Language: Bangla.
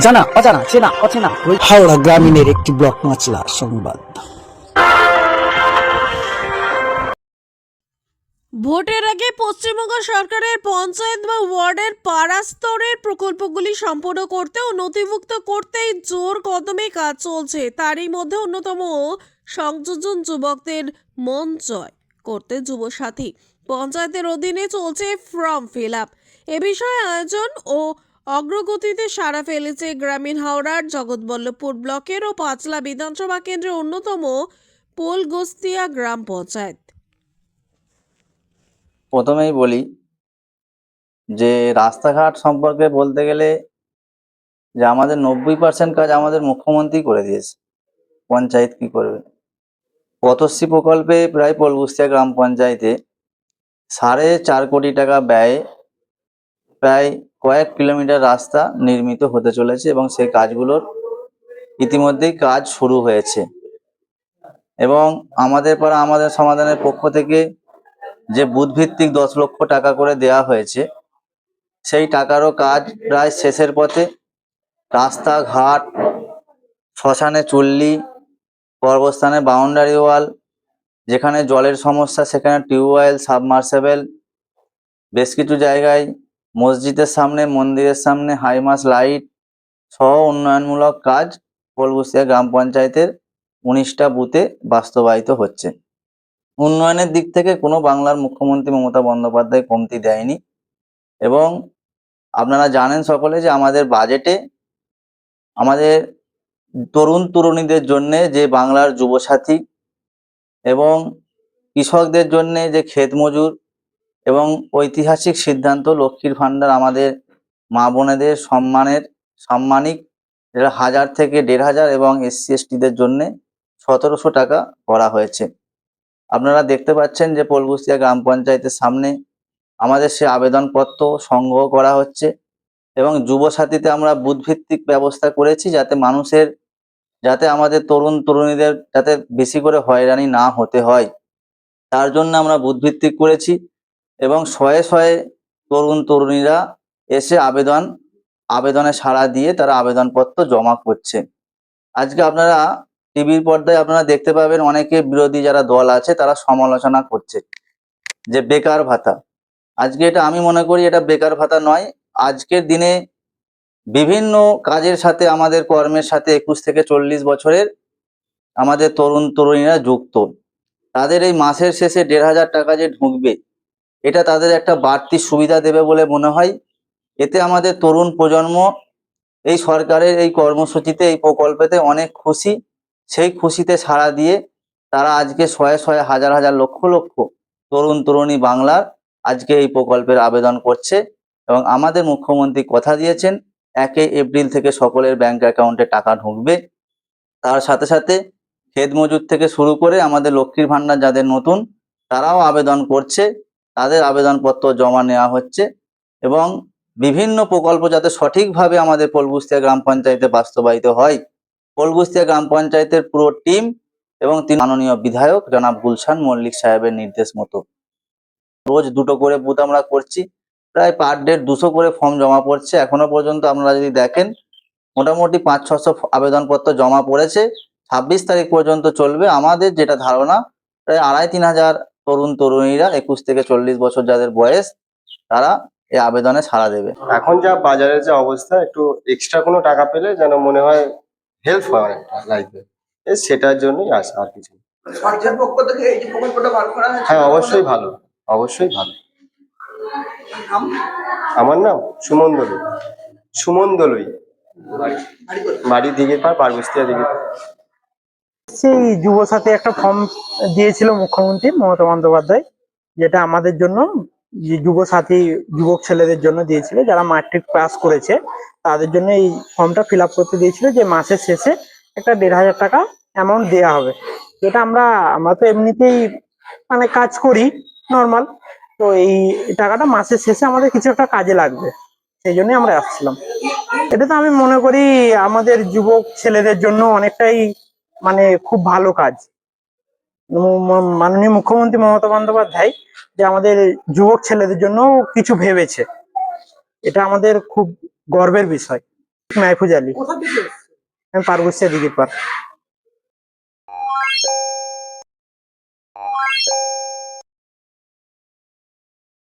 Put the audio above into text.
জানা অজানা চেনা অচেনা হাওড়া গ্রামীণের একটি ব্লক মাছলা সংবাদ। ভোটের আগে পশ্চিমবঙ্গ সরকারের পঞ্চায়েত বা ওয়ার্ডের পাড়া স্তরের প্রকল্পগুলি সম্পূর্ণ করতে ও নথিভুক্ত করতেই জোর কদমে কাজ চলছে। তারই মধ্যে অন্যতম সংযোজন যুবকদের মন জয় করতে যুবসাথী পঞ্চায়েতের অধীনে চলছে ফর্ম ফিল আপ। এ বিষয়ে আয়োজন ও অগ্রগতিতে সাড়া ফেলেছে গ্রামীণ হাওড়ার জগৎবল্লভপুর ব্লকের ও পাঁচলা বিধানসভা কেন্দ্রের অন্যতম পোলগোস্তিয়া গ্রাম পঞ্চায়েত। প্রথমেই বলি যে রাস্তাঘাট সম্পর্কে বলতে গেলে যে আমাদের 90% কাজ আমাদের মুখ্যমন্ত্রী করে দিয়েছে। পঞ্চায়েত কি করবে? পথশ্রী প্রকল্পে প্রায় পোলগুস্তিয়া গ্রাম পঞ্চায়েতে 4.5 কোটি টাকা ব্যয়ে প্রায় কয়েক কিলোমিটার রাস্তা নির্মিত হতে চলেছে এবং সেই কাজগুলোর ইতিমধ্যেই কাজ শুরু হয়েছে। এবং আমাদের পাড়া আমাদের সমাধানের পক্ষ থেকে যে বুথভিত্তিক 10 লক্ষ টাকা করে দেওয়া হয়েছে, সেই টাকারও কাজ প্রায় শেষের পথে। রাস্তাঘাট, শ্মশানে চুল্লি, কর্মস্থানে বাউন্ডারি ওয়াল, যেখানে জলের সমস্যা সেখানে টিউবওয়েল, সাবমার্সেবল, বেশ কিছু জায়গায় মসজিদের সামনে, মন্দিরের সামনে হাইমাস লাইট সহ উন্নয়নমূলক কাজ পোলগুস্তিয়া গ্রাম পঞ্চায়েতের 19টা বুথে বাস্তবায়িত হচ্ছে। উন্নয়নের দিক থেকে কোনো বাংলার মুখ্যমন্ত্রী মমতা বন্দ্যোপাধ্যায় কমতি দেয়নি। এবং আপনারা জানেন সকলে যে আমাদের বাজেটে আমাদের তরুণ তরুণীদের জন্য যে বাংলার যুবসাথী এবং কৃষকদের জন্য যে ক্ষেত মজুর এবং ঐতিহাসিক সিদ্ধান্ত লক্ষ্মীর ভাণ্ডার আমাদের মা বোনেদের সাম্মানিক, যেটা 1000 থেকে 1500 এবং SC STদের জন্য 1700 টাকা করা হয়েছে। আপনারা দেখতে পাচ্ছেন যে পোলগুস্তিয়া গ্রাম পঞ্চায়েতের সামনে আমাদের সে আবেদনপত্র সংগ্রহ করা হচ্ছে এবং যুবসাথীতে আমরা বুথভিত্তিক ব্যবস্থা করেছি যাতে আমাদের তরুণ তরুণীদের যাতে বেশি করে হয়রানি না হতে হয়, তার জন্য আমরা বুথভিত্তিক করেছি এবং শয়ে শয়ে তরুণ তরুণীরা এসে আবেদনে সাড়া দিয়ে তারা আবেদনপত্র জমা করছে। আজকে আপনারা টিভির পর্দায় আপনারা দেখতে পাবেন অনেকে বিরোধী যারা দল আছে তারা সমালোচনা করছে যে বেকার ভাতা। আজকে এটা আমি মনে করি এটা বেকার ভাতা নয়। আজকের দিনে বিভিন্ন কাজের সাথে আমাদের কর্মের সাথে 21 থেকে 40 বছরের আমাদের তরুণ তরুণীরা যুক্ত। তাদের এই মাসের শেষে 1500 টাকা যে ঢুকবে, এটা তাদের একটা বাড়তি সুবিধা দেবে বলে মনে হয়। এতে আমাদের তরুণ প্রজন্ম এই সরকারের এই কর্মসূচিতে, এই প্রকল্পেতে অনেক খুশি। সেই খুশিতে সাড়া দিয়ে তারা আজকে শয়ে শয়ে হাজার হাজার লক্ষ লক্ষ তরুণ তরুণী বাংলার আজকে এই প্রকল্পের আবেদন করছে। এবং আমাদের মুখ্যমন্ত্রী কথা দিয়েছেন 1 এপ্রিল থেকে সকলের ব্যাংক অ্যাকাউন্টে টাকা ঢুকবে। তার সাথে সাথে ক্ষেত মজুর থেকে শুরু করে আমাদের লক্ষ্মীর ভাণ্ডার যাদের নতুন, তারাও আবেদন করছে, তাদের আবেদনপত্র জমা নেওয়া হচ্ছে এবং বিভিন্ন প্রকল্প যাতে সঠিকভাবে আমাদের পোলগুস্তিয়া গ্রাম পঞ্চায়েতে বাস্তবায়িত হয়, পোলগুস্তিয়া গ্রাম পঞ্চায়েতের পুরো টিম এবং তিনি মাননীয় বিধায়ক জনাব গুলশান মল্লিক সাহেবের নির্দেশ মতো রোজ 2টো করে বুথ আমরা করছি। প্রায় পার ডে 200 করে ফর্ম জমা পড়ছে। এখনো পর্যন্ত আপনারা যদি দেখেন মোটামুটি 500-600 আবেদনপত্র জমা পড়েছে। 26 তারিখ পর্যন্ত চলবে। আমাদের যেটা ধারণা প্রায় 2500 তরুণ তরুণীরা 21 থেকে 40 বছর যাদের বয়স, তারা এই আবেদনে সাড়া দেবে। এখন যা বাজারের যে অবস্থা, একটু এক্সট্রা কোনো টাকা পেলে যেন মনে হয় হেল্প হয় অনেকটা লাইফে, সেটার জন্যই আসা, আর কিছু না। সরকারের পক্ষ থেকে এই যে প্রকল্পটা বার করা হয়েছে, হ্যাঁ, অবশ্যই ভালো, অবশ্যই ভালো। নাম আমার নাম সুমন দলুই। সুমন দলুই, বাড়ি কোথায়? বাড়ি দিঘির পাড়, পারবস্তিয়া দিঘির পাড়। সেই যুবসাথী একটা ফর্ম দিয়েছিল মুখ্যমন্ত্রী মমতা বন্দ্যোপাধ্যায়, যেটা আমাদের জন্য যে যুবসাথী যুবক ছেলেদের জন্য দিয়েছিল, যারা ম্যাট্রিক পাস করেছে তাদের জন্য এই ফর্মটা ফিল আপ করতে দিয়েছিল, যে মাসের শেষে একটা 1500 টাকা অ্যামাউন্ট দেওয়া হবে। যেটা আমরা তো এমনিতেই মানে কাজ করি নর্মাল, তো এই টাকাটা মাসের শেষে আমাদের কিছু একটা কাজে লাগবে, সেই জন্যই আমরা আসছিলাম। এটা তো আমি মনে করি আমাদের যুবক ছেলেদের জন্য অনেকটাই মানে খুব ভালো কাজ। মাননীয় মুখ্যমন্ত্রী মমতা বন্দ্যোপাধ্যায় যে আমাদের যুবক ছেলেদের জন্য কিছু ভেবেছে, এটা আমাদের খুব গর্বের বিষয়। মাহফুজ আলী। কোথা থেকে এসছে? আমি পারগুচ্ছা দিঘির পার।